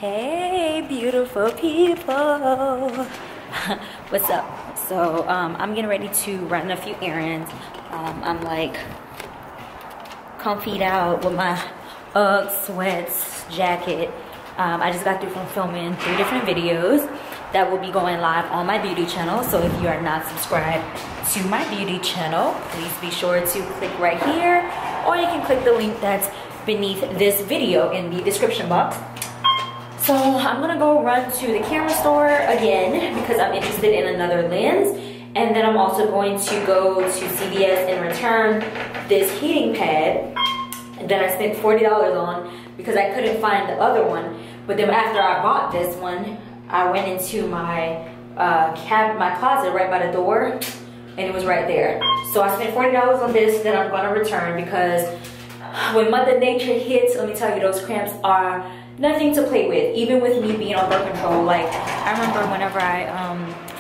Hey, beautiful people. What's up? So, I'm getting ready to run a few errands. I'm like comfied out with my Ugg sweats, jacket. I just got through from filming 3 different videos that will be going live on my beauty channel. So if you are not subscribed to my beauty channel, please be sure to click right here, or you can click the link that's beneath this video in the description box. So I'm gonna go run to the camera store again because I'm interested in another lens. And then I'm also going to go to CVS and return this heating pad that I spent $40 on because I couldn't find the other one. But then after I bought this one, I went into my my closet right by the door, and it was right there. So I spent $40 on this that I'm gonna return because when Mother Nature hits, let me tell you, those cramps are nothing to play with. Even with me being on birth control, like I remember whenever I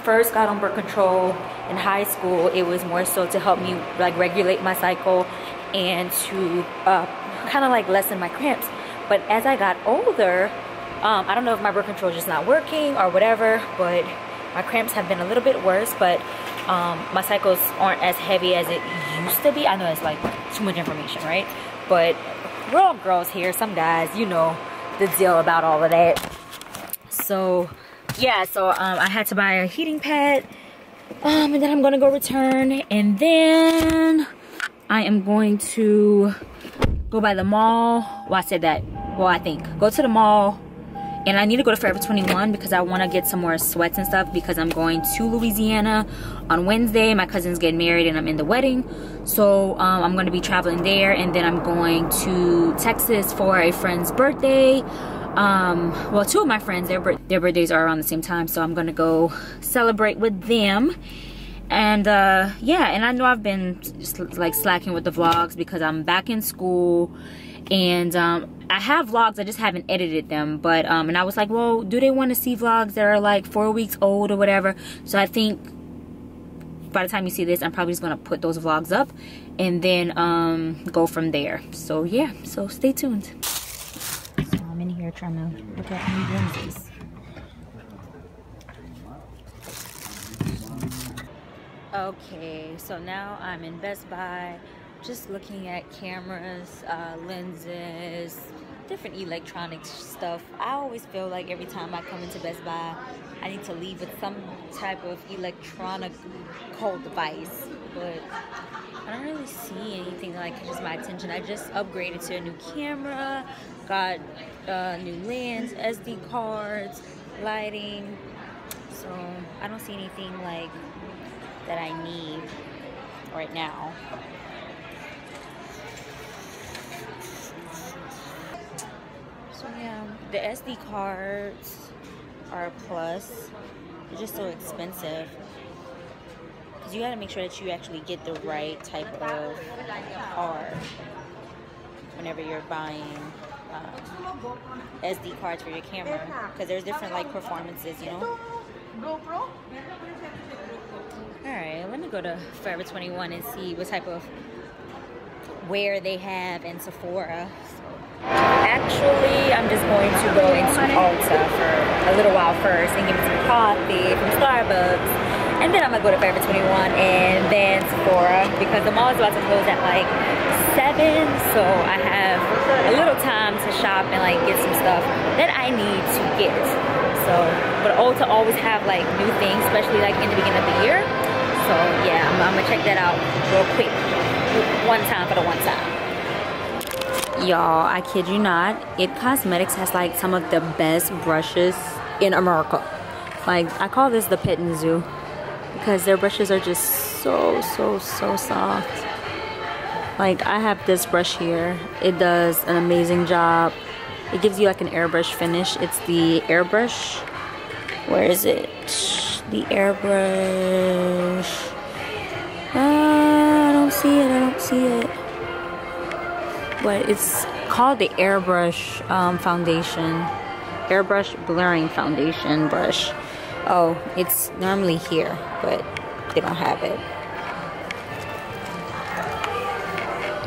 first got on birth control in high school, it was more so to help me like regulate my cycle and to kind of like lessen my cramps. But as I got older, I don't know if my birth control is just not working or whatever, but my cramps have been a little bit worse, but my cycles aren't as heavy as it used to be. I know it's like too much information, right? But we're all girls here, some guys, you know the deal about all of that. So yeah, so I had to buy a heating pad, and then I'm gonna go return, and then I am going to go by the mall. Well, I said that, well, I think go to the mall, and I need to go to Forever 21 because I want to get some more sweats and stuff because I'm going to Louisiana on Wednesday. My cousin's getting married and I'm in the wedding, so I'm going to be traveling there, and then I'm going to Texas for a friend's birthday. Well, 2 of my friends, their birthdays are around the same time, so I'm going to go celebrate with them. And yeah, and I know I've been just like slacking with the vlogs because I'm back in school, and I have vlogs, I just haven't edited them. But and I was like, well, do they want to see vlogs that are like 4 weeks old or whatever? So I think by the time you see this, I'm probably just gonna put those vlogs up and then go from there. So yeah, so stay tuned. So I'm in here trying to look at new lenses. Okay, so now I'm in Best Buy, just looking at cameras, lenses, different electronics stuff. I always feel like every time I come into Best Buy, I need to leave with some type of electronic device, but I don't really see anything that like catches my attention. I just upgraded to a new camera, got new lens, SD cards, lighting, so I don't see anything like that I need right now. So yeah, the SD cards are a plus. They're just so expensive because you gotta make sure that you actually get the right type of card whenever you're buying SD cards for your camera, because there's different like performances, you know. Alright, let me go to Forever 21 and see what type of wear they have in Sephora. Actually, I'm just going to go into Ulta for a little while first and get me some coffee from Starbucks. And then I'm going to go to Forever 21 and then Sephora because the mall is about to close at like 7. So I have a little time to shop and like get some stuff that I need to get. So, but Ulta always have like new things, especially like in the beginning of the year. So yeah, I'm gonna check that out real quick. One time for the one time. Y'all, I kid you not, IT Cosmetics has like some of the best brushes in America. Like, I call this the petting zoo because their brushes are just so soft. Like, I have this brush here. It does an amazing job. It gives you like an airbrush finish. It's the airbrush. Where is it? The airbrush. I don't see it. But it's called the airbrush foundation. Airbrush blurring foundation brush. Oh, it's normally here, but they don't have it.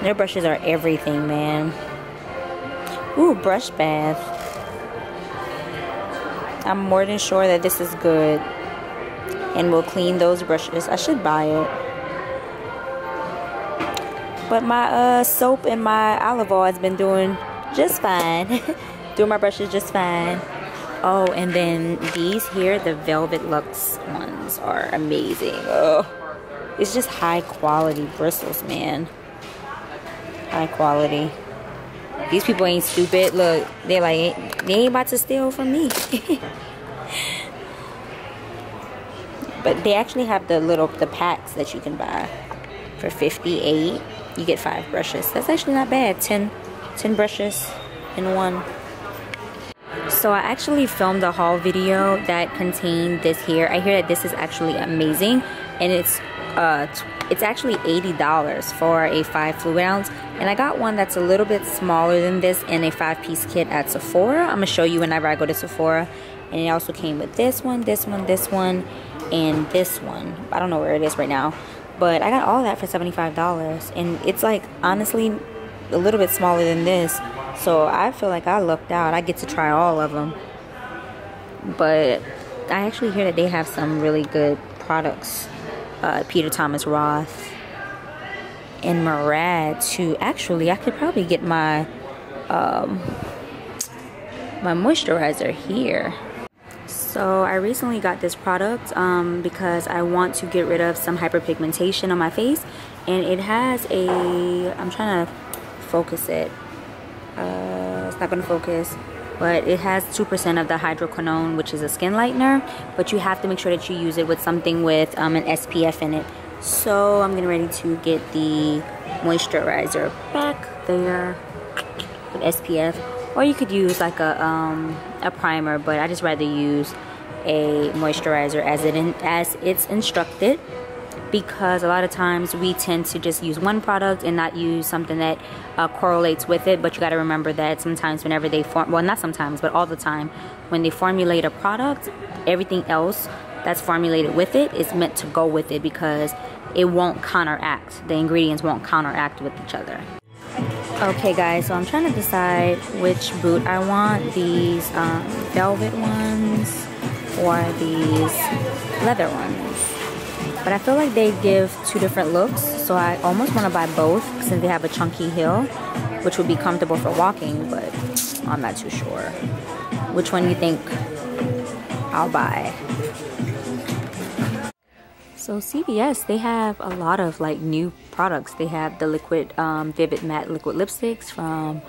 Their brushes are everything, man. Ooh, brush bath. I'm more than sure that this is good and will clean those brushes. I should buy it. But my soap and my olive oil has been doing just fine. Doing my brushes just fine. Oh, and then these here, the Velvet Luxe ones are amazing. Oh, it's just high quality bristles, man. High quality. These people ain't stupid. Look, they're like, they ain't about to steal from me. But they actually have the packs that you can buy for $58. You get 5 brushes. That's actually not bad. 10 brushes in one. So I actually filmed a haul video that contained this here. I hear that this is actually amazing, and it's actually $80 for a 5 fluid ounce. And I got one that's a little bit smaller than this in a 5-piece kit at Sephora. I'm gonna show you whenever I go to Sephora. And it also came with this one, this one, this one, and this one. I don't know where it is right now, but I got all that for $75, and it's like honestly a little bit smaller than this. So I feel like I lucked out. I get to try all of them. But I actually hear that they have some really good products. Peter Thomas Roth and Murad too. Actually, I could probably get my my moisturizer here. So I recently got this product because I want to get rid of some hyperpigmentation on my face, and it has a, I'm trying to focus it. It's not going to focus, but it has 2% of the hydroquinone, which is a skin lightener, but you have to make sure that you use it with something with an SPF in it. So I'm getting ready to get the moisturizer back there with SPF, or you could use like a primer, but I just rather use a moisturizer as it's instructed, because a lot of times we tend to just use one product and not use something that correlates with it. But you got to remember that sometimes whenever they well, not sometimes, but all the time, when they formulate a product, everything else that's formulated with it is meant to go with it, because it won't counteract. The ingredients won't counteract with each other. Okay guys, so I'm trying to decide which boot I want, these velvet ones or these leather ones. But I feel like they give 2 different looks, so I almost want to buy both since they have a chunky heel, which would be comfortable for walking, but I'm not too sure. Which one do you think I'll buy? So CVS, they have a lot of like new products. They have the liquid Vivid Matte liquid lipsticks from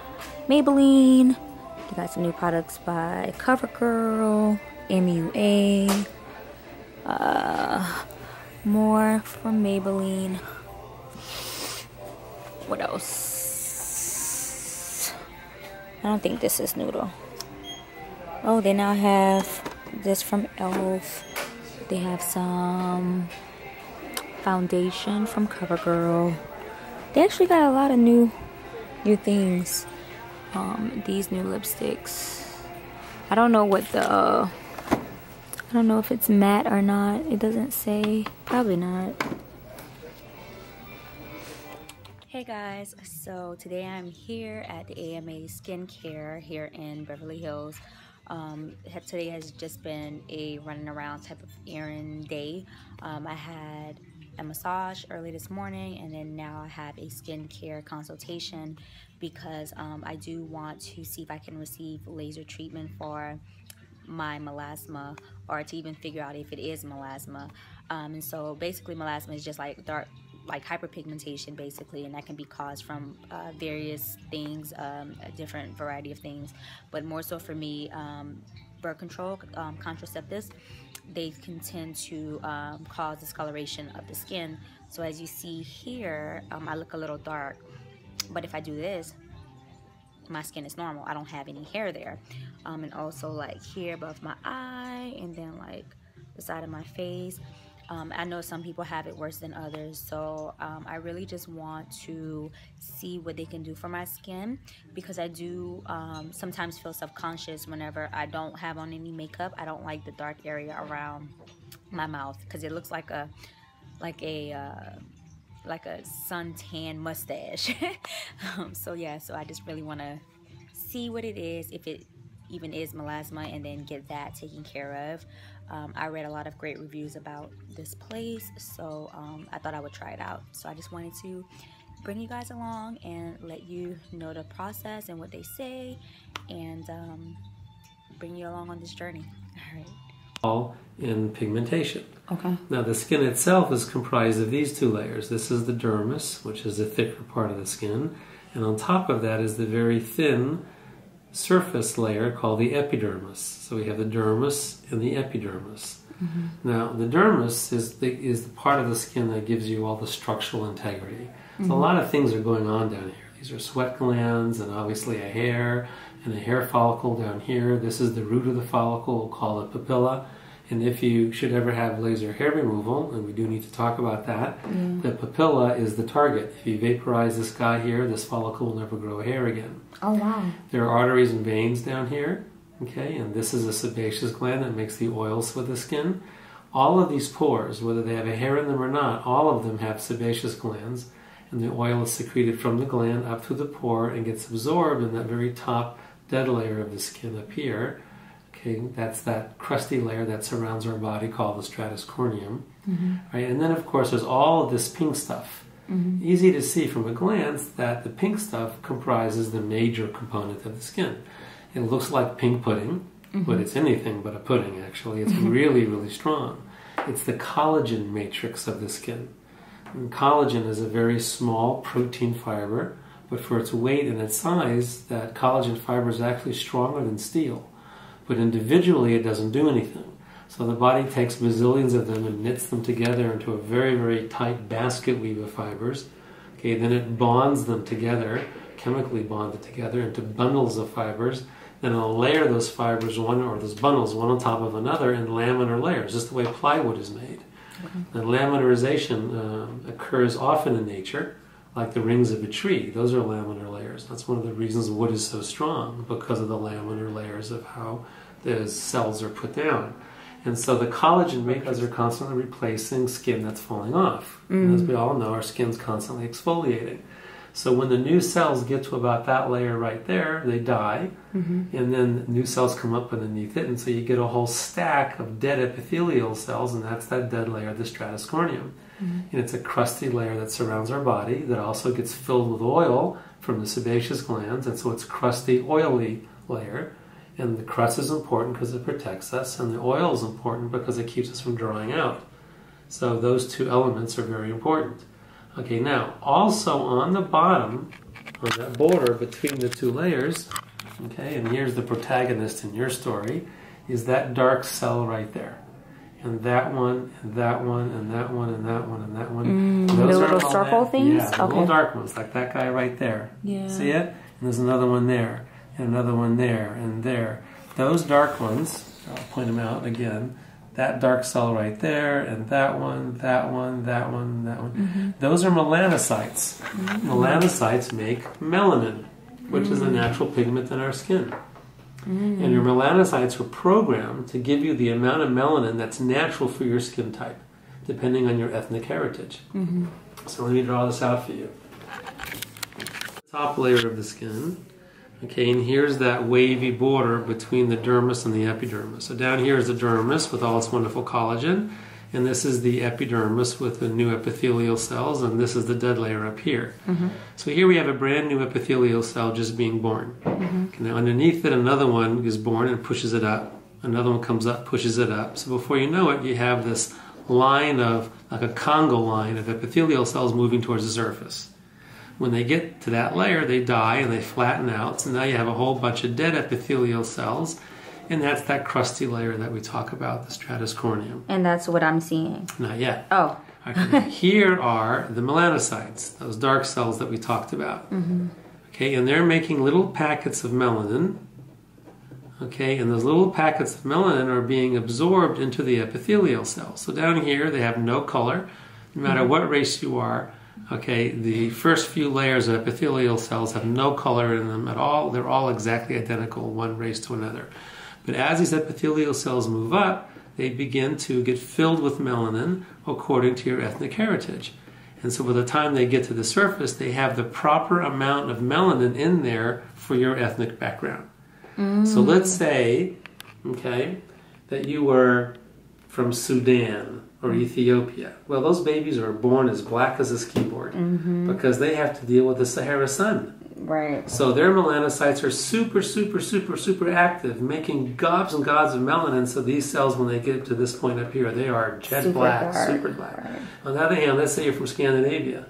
Maybelline. They got some new products by CoverGirl, MUA, more from Maybelline. What else? I don't think this is Noodle. Oh, they now have this from e.l.f. They have some foundation from CoverGirl. They actually got a lot of new things. These new lipsticks. I don't know what the I don't know if it's matte or not. It doesn't say. Probably not. Hey guys, so today I'm here at the AMA Skincare here in Beverly Hills. Today has just been a running around type of errand day. I had a massage early this morning, and then now I have a skincare consultation because I do want to see if I can receive laser treatment for my melasma, or to even figure out if it is melasma. And so basically melasma is just like dark, like hyperpigmentation basically, and that can be caused from various things, a different variety of things, but more so for me, birth control contraceptives, they can tend to cause discoloration of the skin. So as you see here, I look a little dark, but if I do this, my skin is normal. I don't have any hair there. And also like here above my eye, and then like the side of my face. I know some people have it worse than others, so I really just want to see what they can do for my skin, because I do sometimes feel self-conscious whenever I don't have on any makeup. I don't like the dark area around my mouth because it looks like a suntan mustache. So yeah, so I just really want to see what it is, if it even is melasma and then get that taken care of. I read a lot of great reviews about this place, so I thought I would try it out. So I just wanted to bring you guys along and let you know the process and what they say, and bring you along on this journey. All right. In pigmentation. Okay. Now the skin itself is comprised of these two layers. This is the dermis, which is the thicker part of the skin, and on top of that is the very thin surface layer called the epidermis. So we have the dermis and the epidermis. Mm-hmm. Now the dermis is the part of the skin that gives you all the structural integrity. Mm-hmm. So a lot of things are going on down here. These are sweat glands and obviously a hair and a hair follicle down here. This is the root of the follicle, we'll call it papilla. And if you should ever have laser hair removal, and we do need to talk about that, the papilla is the target. If you vaporize this guy here, this follicle will never grow hair again. Oh, wow. There are arteries and veins down here, okay, and this is a sebaceous gland that makes the oils for the skin. All of these pores, whether they have a hair in them or not, all of them have sebaceous glands, and the oil is secreted from the gland up through the pore and gets absorbed in that very top dead layer of the skin up here. Okay, that's that crusty layer that surrounds our body called the stratus corneum. Mm-hmm. Right? And then, of course, there's all of this pink stuff. Mm-hmm. Easy to see from a glance that the pink stuff comprises the major component of the skin. It looks like pink pudding, but it's anything but a pudding, actually. It's really, really strong. It's the collagen matrix of the skin. And collagen is a very small protein fiber, but for its weight and its size, that collagen fiber is actually stronger than steel. But individually, it doesn't do anything. So the body takes bazillions of them and knits them together into a very, very tight basket weave of fibers. Okay, then it bonds them together, chemically bonded together into bundles of fibers. Then it'll layer those fibers, those bundles, one on top of another in laminar layers, just the way plywood is made. And laminarization occurs often in nature, like the rings of a tree. Those are laminar layers. That's one of the reasons wood is so strong, because of the laminar layers of how the cells are put down. And so the collagen makers are constantly replacing skin that's falling off. And as we all know, our skin's constantly exfoliating. So when the new cells get to about that layer right there, they die, and then new cells come up underneath it, and so you get a whole stack of dead epithelial cells, and that's that dead layer, the stratus corneum. And it's a crusty layer that surrounds our body that also gets filled with oil from the sebaceous glands, and so it's crusty, oily layer. And the crust is important because it protects us, and the oil is important because it keeps us from drying out. So those two elements are very important. Okay, now, also on the bottom, on that border between the two layers, okay, and here's the protagonist in your story, is that dark cell right there. And that one, and that one, and that one, and that one, and that one. Those the little circle things? Yeah, the little dark ones, like that guy right there. Yeah. See it? And there's another one there, and another one there, and there. Those dark ones, I'll point them out again, that dark cell right there, and that one, that one, that one, that one. Those are melanocytes. Melanocytes make melanin, which is a natural pigment in our skin. And your melanocytes are programmed to give you the amount of melanin that's natural for your skin type, depending on your ethnic heritage. So let me draw this out for you. Top layer of the skin. Okay, and here's that wavy border between the dermis and the epidermis. So down here is the dermis with all its wonderful collagen, and this is the epidermis with the new epithelial cells, and this is the dead layer up here. So here we have a brand new epithelial cell just being born. Okay, now underneath it, another one is born and pushes it up. Another one comes up, pushes it up. So before you know it, you have this line of, like a Congo line of epithelial cells moving towards the surface. When they get to that layer, they die and they flatten out. So now you have a whole bunch of dead epithelial cells, and that's that crusty layer that we talk about, the stratus corneum. And that's what I'm seeing. Not yet. Oh. Okay. Here are the melanocytes, those dark cells that we talked about. Okay, and they're making little packets of melanin. Okay, and those little packets of melanin are being absorbed into the epithelial cells. So down here, they have no color, no matter what race you are. Okay, the first few layers of epithelial cells have no color in them at all. They're all exactly identical, one race to another. But as these epithelial cells move up, they begin to get filled with melanin according to your ethnic heritage. And so by the time they get to the surface, they have the proper amount of melanin in there for your ethnic background. So let's say, okay, that you were from Sudan or Ethiopia. Well, those babies are born as black as this keyboard because they have to deal with the Sahara sun. Right. So their melanocytes are super active, making gobs and gobs of melanin. So these cells, when they get to this point up here, they are jet black, super black. Right. On the other hand, let's say you're from Scandinavia,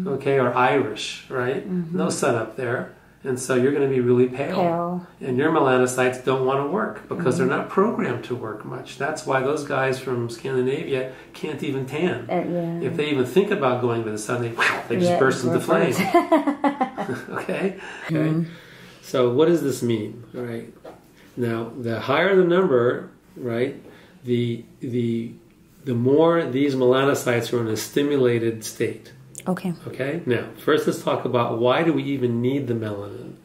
okay, or Irish, right? No sun up there. And so you're going to be really pale. And your melanocytes don't want to work because they're not programmed to work much. That's why those guys from Scandinavia can't even tan. If they even think about going to the sun, they just burst into flame. Okay? So what does this mean? All right. Now, the higher the number, right, the more these melanocytes are in a stimulated state. Okay. Now, first let's talk about why do we even need the melanin.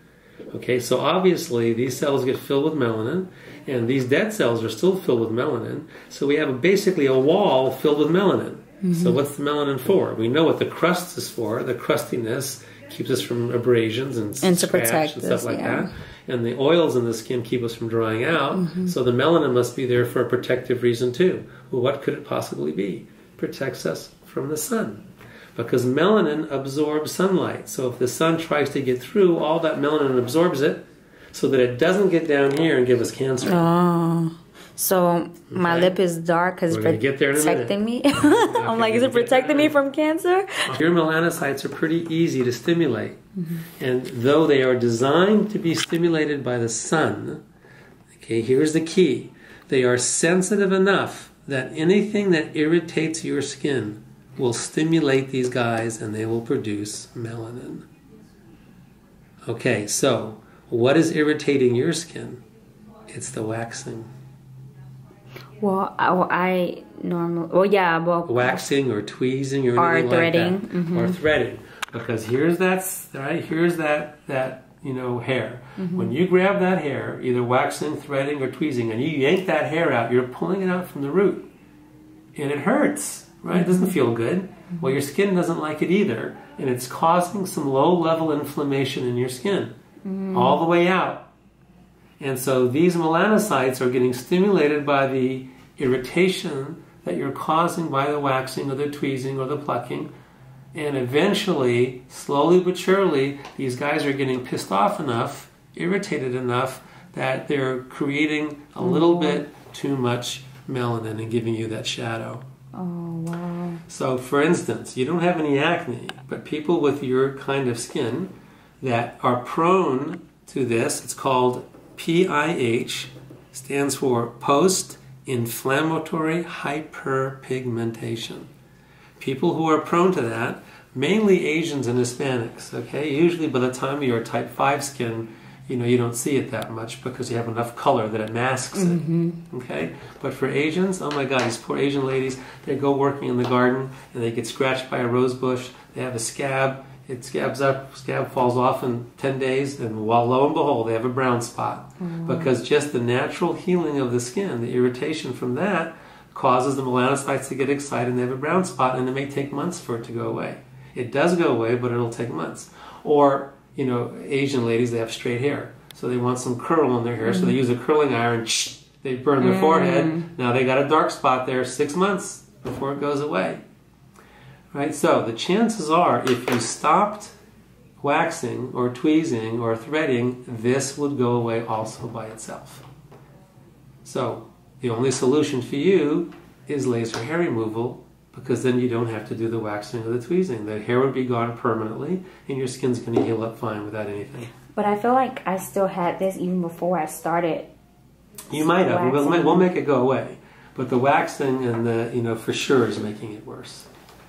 Okay, so obviously these cells get filled with melanin, and these dead cells are still filled with melanin. So we have basically a wall filled with melanin. So what's the melanin for? We know what the crust is for. The crustiness keeps us from abrasions and scratch and stuff like that. And the oils in the skin keep us from drying out. So the melanin must be there for a protective reason too. Well, what could it possibly be? Protects us from the sun. Because melanin absorbs sunlight. So if the sun tries to get through, all that melanin absorbs it so that it doesn't get down here and give us cancer. Oh. So my lip is dark because it's protecting me? I'm like, is it protecting me from cancer? Your melanocytes are pretty easy to stimulate. And though they are designed to be stimulated by the sun, okay, here's the key. They are sensitive enough that anything that irritates your skin will stimulate these guys and they will produce melanin. Okay, so what is irritating your skin? It's the waxing. Well, waxing or tweezing or anything threading. Like that. Or threading. Because here's that hair. When you grab that hair, either waxing, threading, or tweezing, and you yank that hair out, you're pulling it out from the root. And it hurts. Right? It doesn't feel good. Well, your skin doesn't like it either. And it's causing some low-level inflammation in your skin. All the way out. And so these melanocytes are getting stimulated by the irritation that you're causing by the waxing or the tweezing or the plucking. And eventually, slowly but surely, these guys are getting pissed off enough, irritated enough, that they're creating a little bit too much melanin and giving you that shadow. Oh, wow. So, for instance, you don't have any acne, but people with your kind of skin that are prone to this, it's called PIH, stands for post-inflammatory hyperpigmentation. People who are prone to that, mainly Asians and Hispanics, okay? Usually by the time you're type 5 skin, you don't see it that much because you have enough color that it masks it, okay? But for Asians, oh my God, these poor Asian ladies, they go working in the garden and they get scratched by a rose bush, they have a scab, it scabs up, scab falls off in 10 days, and lo and behold, they have a brown spot. Because just the natural healing of the skin, the irritation from that, causes the melanocytes to get excited and they have a brown spot, and it may take months for it to go away. It does go away, but it'll take months. Or Asian ladies, they have straight hair. So they want some curl in their hair. So they use a curling iron. They burn their forehead. Now they got a dark spot there 6 months before it goes away. Right? So the chances are, if you stopped waxing or tweezing or threading, this would go away also by itself. So the only solution for you is laser hair removal, because then you don't have to do the waxing or the tweezing. The hair would be gone permanently, and your skin's going to heal up fine without anything. But I feel like I still had this even before I started. You might have. We'll make it go away. But the waxing and the, for sure is making it worse.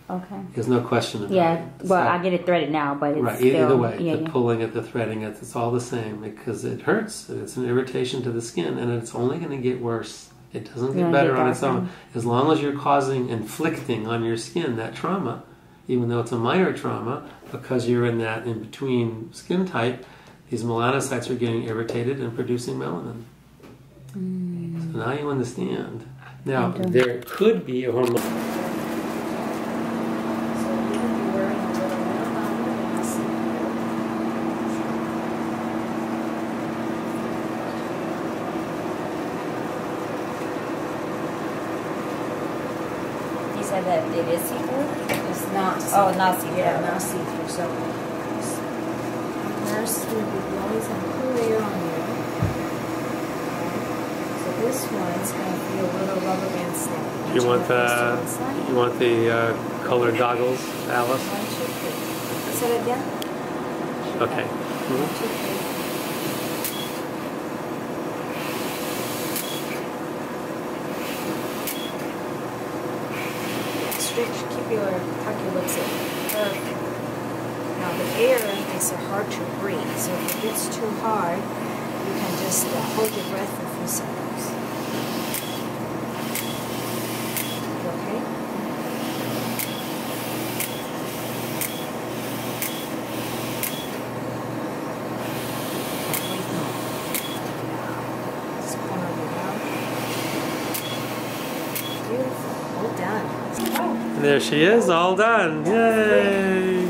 Okay. There's no question about it. Yeah, well, I get it threaded now, but it's right, still... either way, the pulling it, the threading it, it's all the same because it hurts. It's an irritation to the skin, and it's only going to get worse. It doesn't get better on its own. As long as you're inflicting on your skin that trauma, even though it's a minor trauma, because you're in that in-between skin type, these melanocytes are getting irritated and producing melanin. So now you understand. Now, there could be a hormone... verify that it is see-through? It's not see-through. Oh, not see-through. Yeah, not see-through. So first we would always have a layer on there. So this one's going to be a little rubber band snap. You want the colored goggles, Alice? 1, 2, 3. Say it again. Okay. 1, 2, 3. Keep tuck your lips in. Perfect. Now the air makes it hard to breathe, so if it gets too hard, you can just hold your breath for a few seconds. You okay? Just corner of your mouth. Beautiful. All done. There she is, all done. Yay!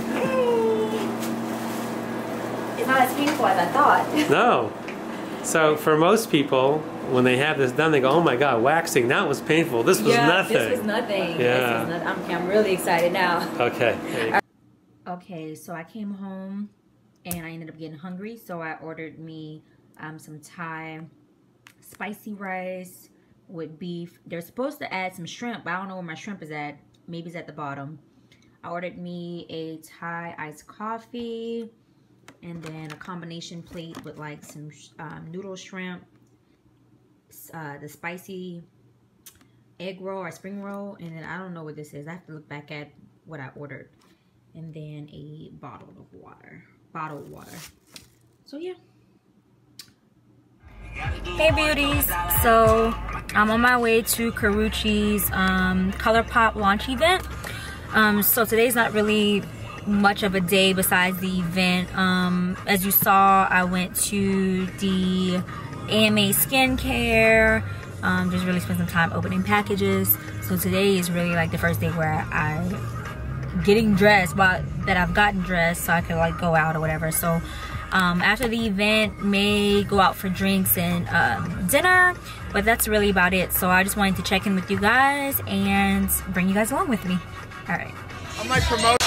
It's not as painful as I thought. No. So for most people, when they have this done, they go, "Oh my God, waxing! That was painful. This was nothing." This was nothing. Yeah. This is I'm really excited now. Okay. Okay, so I came home and I ended up getting hungry, so I ordered me some Thai spicy rice with beef. They're supposed to add some shrimp, but I don't know where my shrimp is at. Maybe it's at the bottom. I ordered me a Thai iced coffee and then a combination plate with like some noodle shrimp, the spicy egg roll or spring roll, and then I don't know what this is. I have to look back at what I ordered. And then a bottled water. So yeah. Hey beauties, so I'm on my way to Karrueche's ColourPop launch event. So today's not really much of a day besides the event. As you saw, I went to the AMA skincare, just really spent some time opening packages. So today is really like the first day where I'm getting dressed, but that I've gotten dressed so I could like go out or whatever. So after the event, may go out for drinks and dinner, but that's really about it. So I just wanted to check in with you guys and bring you guys along with me. All right. I might promote.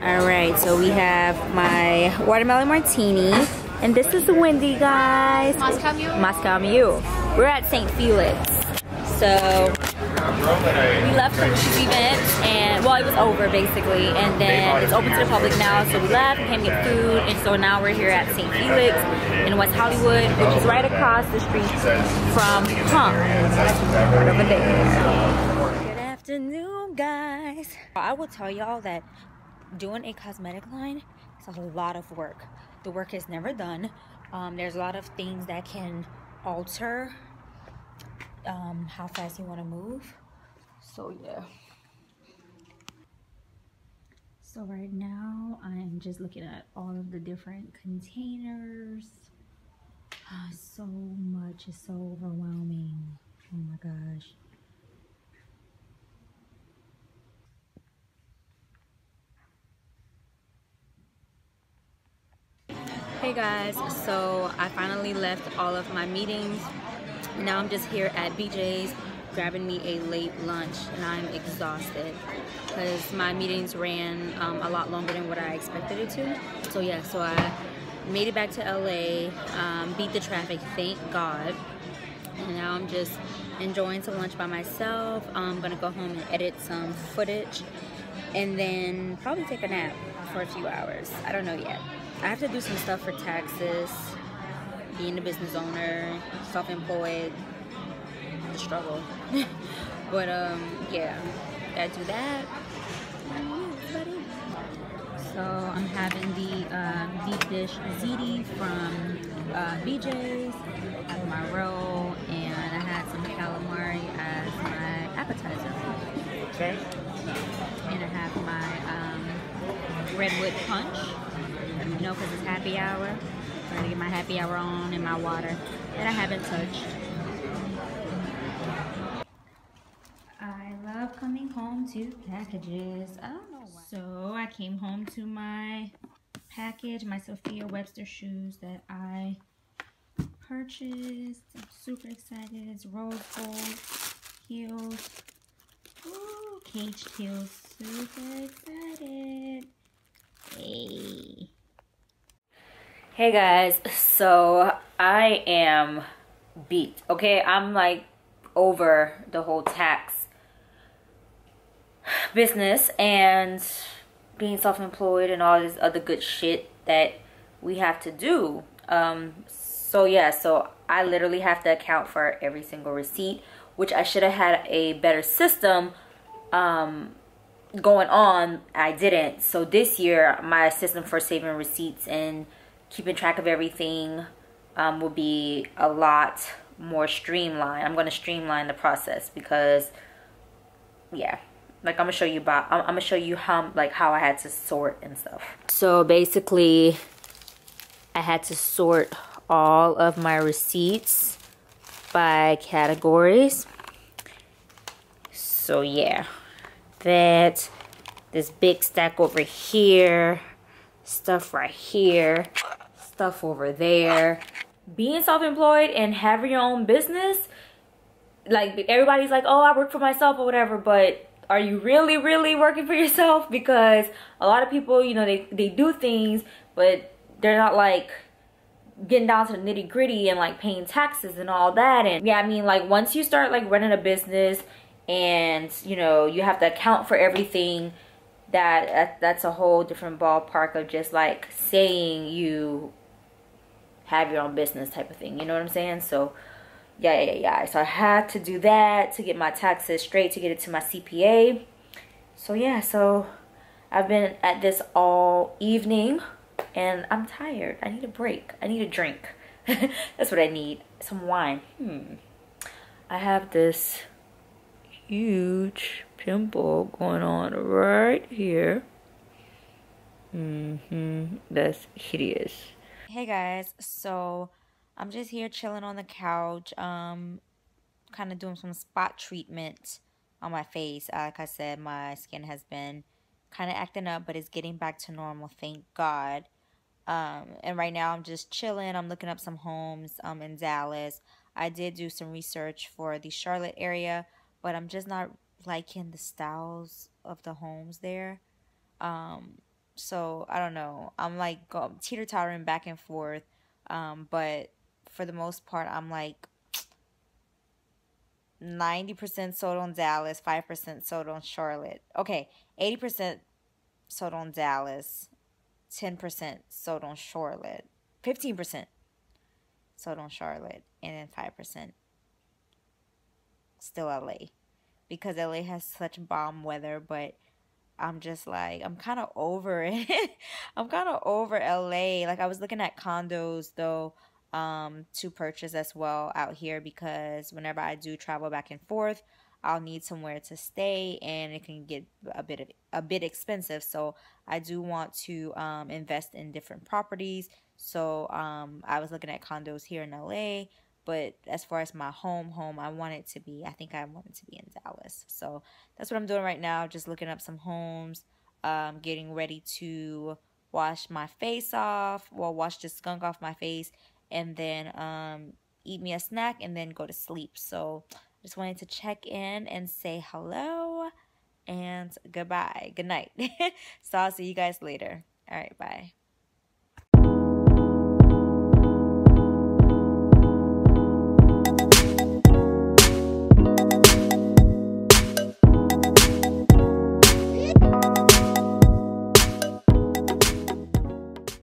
Alright, so we have my watermelon martini, and this is Wendy, guys. Moscow Mule. We're at St. Felix. So we left Karrueche's event, and well, it was over basically, and then it's open to the public now. So we left, came to get food, and so now we're here at St. Felix in West Hollywood, which is right across the street from Pump, right over there. Good afternoon, guys. I will tell y'all that doing a cosmetic line is a lot of work. The work is never done. There's a lot of things that can alter how fast you want to move. So yeah. So right now I am just looking at all of the different containers. So much is so overwhelming. Oh my gosh. Hey guys, so I finally left all of my meetings. Now I'm just here at BJ's grabbing me a late lunch, and I'm exhausted because my meetings ran a lot longer than what I expected it to. So yeah, so I made it back to LA, beat the traffic, thank God. And now I'm just enjoying some lunch by myself. I'm gonna go home and edit some footage and then probably take a nap for a few hours. I don't know yet. I have to do some stuff for taxes, being a business owner, self-employed, the struggle. But yeah, gotta do that. So So I'm having the deep dish ziti from BJ's, I have my roll, and I had some calamari as my appetizer. Okay. And I have my redwood punch, you know, because it's happy hour. I'm gonna get my happy hour on and my water that I haven't touched. I love coming home to packages. I don't know why. So I came home to my package, my Sophia Webster shoes that I purchased. I'm super excited. It's rose gold heels. Ooh, caged heels. Super excited. Hey. Hey guys, so I am beat. Okay, I'm like over the whole tax business and being self-employed and all this other good shit that we have to do. So yeah, so I literally have to account for every single receipt, which I should have had a better system going on. I didn't. So this year my system for saving receipts and keeping track of everything will be a lot more streamlined. I'm going to streamline the process because yeah, like I'm gonna show you how I had to sort and stuff. So basically I had to sort all of my receipts by categories. So yeah, this big stack over here, stuff right here, stuff over there. Being self-employed and having your own business, like everybody's like, oh, I work for myself or whatever, but are you really working for yourself? Because a lot of people, you know, they do things, but they're not like getting down to the nitty-gritty and like paying taxes and all that. And yeah, I mean, like once you start like running a business and you know you have to account for everything, that's a whole different ballpark of just like saying you have your own business type of thing, you know what I'm saying? So yeah, so I had to do that to get my taxes straight, to get it to my CPA. So yeah, so I've been at this all evening and I'm tired. I need a break. I need a drink. That's what I need. Some wine. I have this huge pimple going on right here. That's hideous. Hey guys, so I'm just here chilling on the couch, kind of doing some spot treatment on my face. Like I said, my skin has been kind of acting up, but it's getting back to normal, thank God. And right now I'm just chilling. I'm looking up some homes in Dallas. I did do some research for the Charlotte area, but I'm just not liking the styles of the homes there. So I don't know. I'm like teeter-tottering back and forth. But for the most part, I'm like 90% sold on Dallas, 5% sold on Charlotte. Okay, 80% sold on Dallas, 10% sold on Charlotte, 15% sold on Charlotte, and then 5% still LA. Because LA has such bomb weather, but I'm just like, I'm kind of over it. I'm kind of over LA. Like I was looking at condos though, to purchase as well out here, because whenever I do travel back and forth, I'll need somewhere to stay and it can get a bit expensive. So I do want to invest in different properties. So I was looking at condos here in LA. But as far as my home, I want it to be, I think I want it to be in Dallas. So that's what I'm doing right now, just looking up some homes, getting ready to wash my face off, well, wash the skunk off my face, and then eat me a snack and then go to sleep. So just wanted to check in and say hello and goodbye. Good night. So I'll see you guys later. All right, bye.